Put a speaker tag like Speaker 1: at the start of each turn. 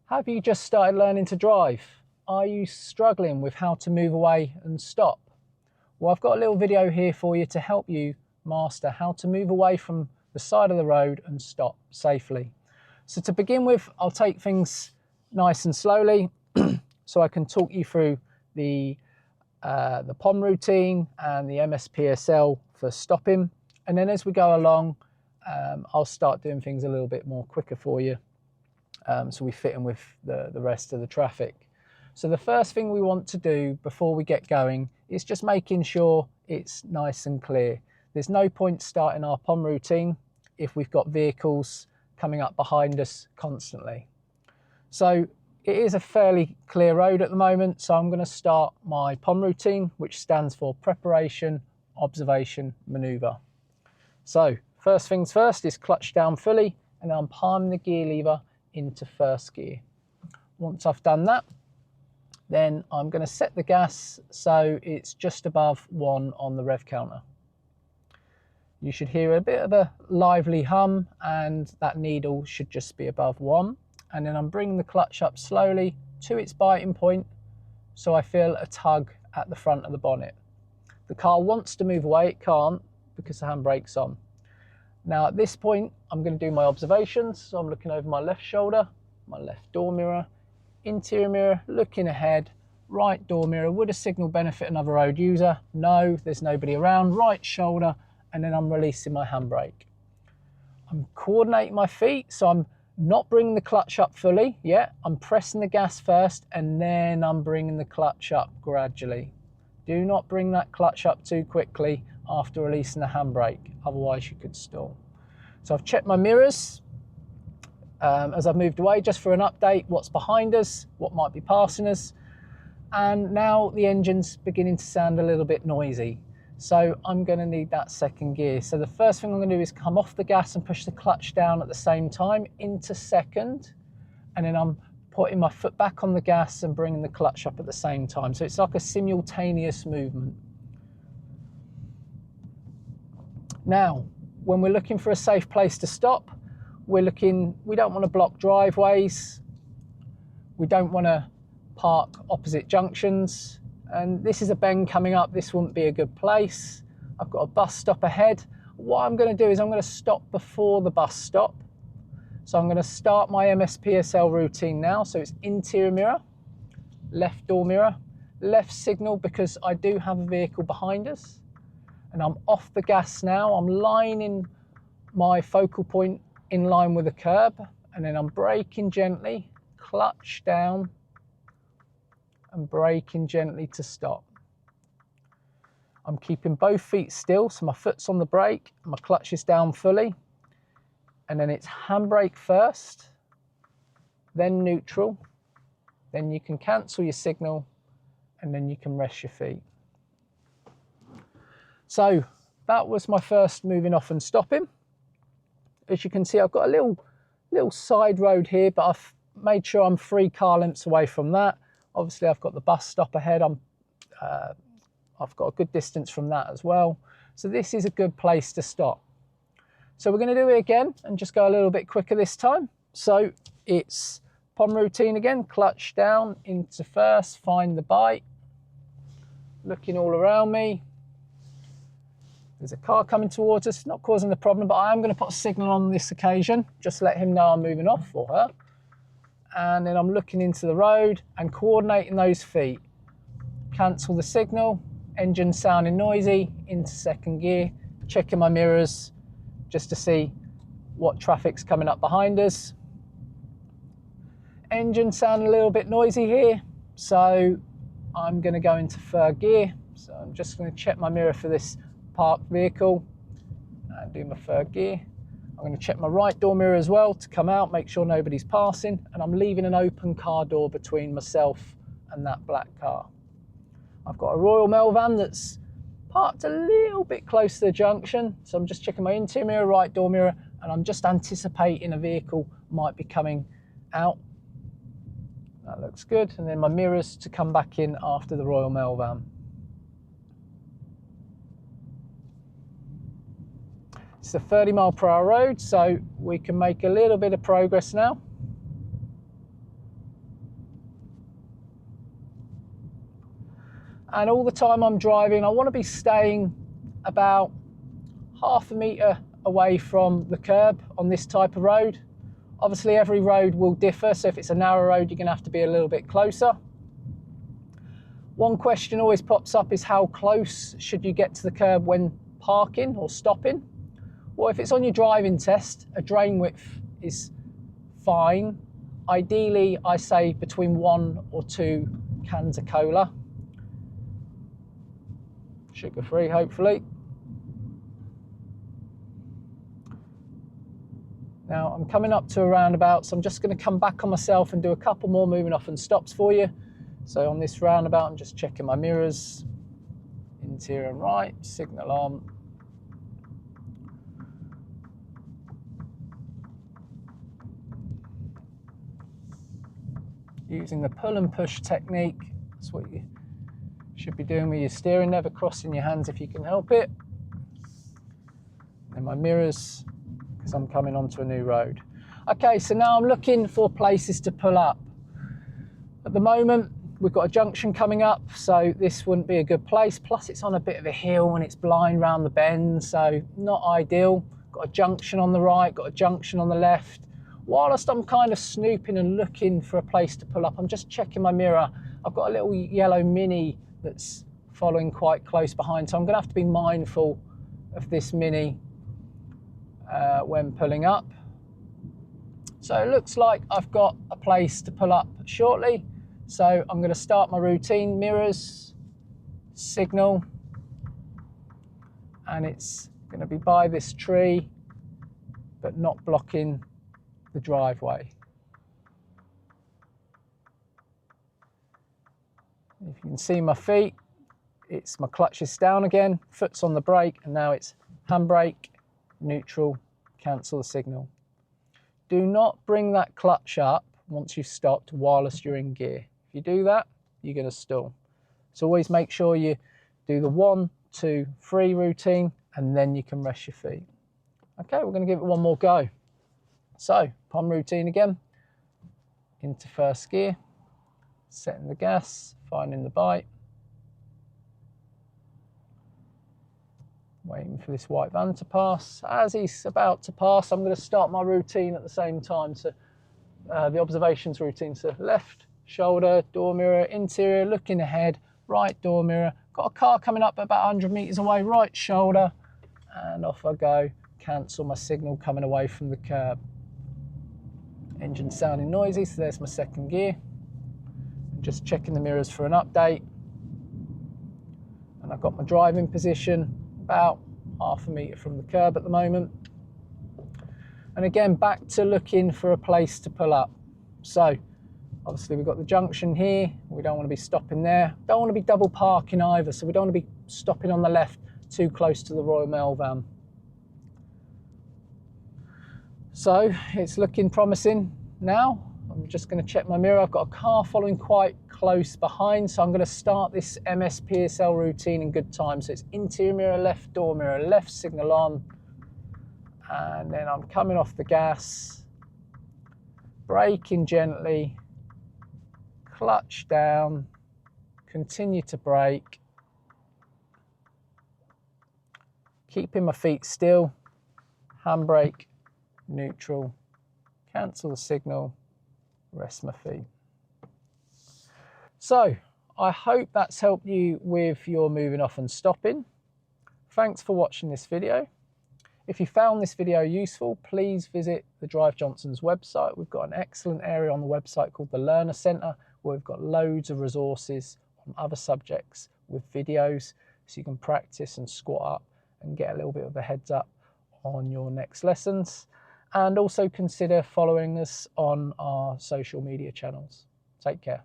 Speaker 1: Have you just started learning to drive? Are you struggling with how to move away and stop? Well, I've got a little video here for you to help you master how to move away from the side of the road and stop safely. So to begin with, I'll take things nice and slowly so I can talk you through the POM routine and the MSPSL for stopping. And then as we go along, I'll start doing things a little bit more quicker for you. So we fit in with the rest of the traffic. So the first thing we want to do before we get going is just making sure it's nice and clear. There's no point starting our POM routine if we've got vehicles coming up behind us constantly. So it is a fairly clear road at the moment, so I'm going to start my POM routine, which stands for preparation, observation, manoeuvre. So first things first is clutch down fully, and I'm palming the gear lever into first gear. Once I've done that, then I'm going to set the gas so it's just above 1 on the rev counter. You should hear a bit of a lively hum, and that needle should just be above 1. And then I'm bringing the clutch up slowly to its biting point so I feel a tug at the front of the bonnet. The car wants to move away, it can't because the handbrake's on. Now at this point, I'm going to do my observations. So I'm looking over my left shoulder, my left door mirror, interior mirror, looking ahead, right door mirror. Would a signal benefit another road user? No, there's nobody around. Right shoulder, and then I'm releasing my handbrake. I'm coordinating my feet, so I'm not bringing the clutch up fully yet. I'm pressing the gas first, and then I'm bringing the clutch up gradually. Do not bring that clutch up too quickly after releasing the handbrake, otherwise you could stall. So I've checked my mirrors as I've moved away, just for an update, what's behind us, what might be passing us. And now the engine's beginning to sound a little bit noisy. So I'm going to need that second gear. So the first thing I'm going to do is come off the gas and push the clutch down at the same time into second. And then I'm putting my foot back on the gas and bringing the clutch up at the same time. So it's like a simultaneous movement. Now, when we're looking for a safe place to stop, we don't want to block driveways. We don't want to park opposite junctions. And this is a bend coming up. This wouldn't be a good place. I've got a bus stop ahead. What I'm going to do is I'm going to stop before the bus stop. So I'm going to start my MSPSL routine now. So it's interior mirror, left door mirror, left signal because I do have a vehicle behind us. And I'm off the gas now. I'm lining my focal point in line with the curb, and then I'm braking gently, clutch down, and braking gently to stop. I'm keeping both feet still, so my foot's on the brake, my clutch is down fully, and then it's handbrake first, then neutral, then you can cancel your signal, and then you can rest your feet. So that was my first moving off and stopping. As you can see, I've got a little side road here, but I've made sure I'm 3 car lengths away from that. Obviously, I've got the bus stop ahead. I've got a good distance from that as well. So this is a good place to stop. So we're going to do it again and just go a little bit quicker this time. So it's POM routine again, clutch down into first, find the bite, looking all around me. There's a car coming towards us, not causing the problem, but I am going to put a signal on this occasion, just let him know I'm moving off, or her. And then I'm looking into the road and coordinating those feet. Cancel the signal, engine sounding noisy, into second gear, checking my mirrors just to see what traffic's coming up behind us. Engine sounding a little bit noisy here, so I'm going to go into third gear. So I'm just going to check my mirror for this parked vehicle and do my third gear. I'm going to check my right door mirror as well to come out, make sure nobody's passing, and I'm leaving an open car door between myself and that black car. I've got a Royal Mail van that's parked a little bit close to the junction, so I'm just checking my interior mirror, right door mirror, and I'm just anticipating a vehicle might be coming out. That looks good. And then my mirrors to come back in after the Royal Mail van. It's a 30-mile-per-hour road, so we can make a little bit of progress now. And all the time I'm driving, I want to be staying about half a metre away from the curb on this type of road. Obviously every road will differ, so if it's a narrow road you're going to have to be a little bit closer. One question always pops up is how close should you get to the curb when parking or stopping? Well, if it's on your driving test, a drain width is fine. Ideally, I say between 1 or 2 cans of cola. Sugar-free, hopefully. Now, I'm coming up to a roundabout, so I'm just going to come back on myself and do a couple more moving off and stops for you. So on this roundabout, I'm just checking my mirrors, interior and right, signal on. Using the pull and push technique, that's what you should be doing with your steering, never crossing your hands if you can help it. And my mirrors, because I'm coming onto a new road. Okay, so now I'm looking for places to pull up. At the moment, we've got a junction coming up, so this wouldn't be a good place. Plus it's on a bit of a hill and it's blind round the bend, so not ideal. Got a junction on the right, got a junction on the left. Whilst I'm kind of snooping and looking for a place to pull up, I'm just checking my mirror. I've got a little yellow Mini that's following quite close behind, so I'm gonna have to be mindful of this Mini when pulling up. So it looks like I've got a place to pull up shortly. So I'm going to start my routine, mirrors, signal, and it's going to be by this tree, but not blocking the driveway. If you can see my feet, it's my clutch is down again, foot's on the brake, and now it's handbrake, neutral, cancel the signal. Do not bring that clutch up once you've stopped whilst you're in gear. If you do that, you're going to stall. So always make sure you do the 1, 2, 3 routine, and then you can rest your feet. Okay, we're going to give it one more go. So, pump routine again, into first gear, setting the gas, finding the bite, waiting for this white van to pass. As he's about to pass, I'm going to start my routine at the same time. So the observations routine, so left shoulder, door mirror, interior, looking ahead, right door mirror. Got a car coming up about 100 metres away, right shoulder, and off I go. Cancel my signal coming away from the curb. Engine sounding noisy, so there's my second gear. I'm just checking the mirrors for an update. And I've got my driving position about half a metre from the curb at the moment. And again, back to looking for a place to pull up. So obviously we've got the junction here. We don't want to be stopping there. Don't want to be double parking either. So we don't want to be stopping on the left too close to the Royal Mail van. So it's looking promising now. I'm just going to check my mirror. I've got a car following quite close behind. So I'm going to start this MSPSL routine in good time. So it's interior mirror, left door mirror, left signal on. And then I'm coming off the gas, braking gently, clutch down, continue to brake, keeping my feet still, handbrake, neutral, cancel the signal, rest my feet. So I hope that's helped you with your moving off and stopping. Thanks for watching this video. If you found this video useful, please visit the Drive Johnsons website. We've got an excellent area on the website called the Learner Centre, where we've got loads of resources on other subjects with videos, so you can practice and squat up and get a little bit of a heads up on your next lessons. And also consider following us on our social media channels. Take care.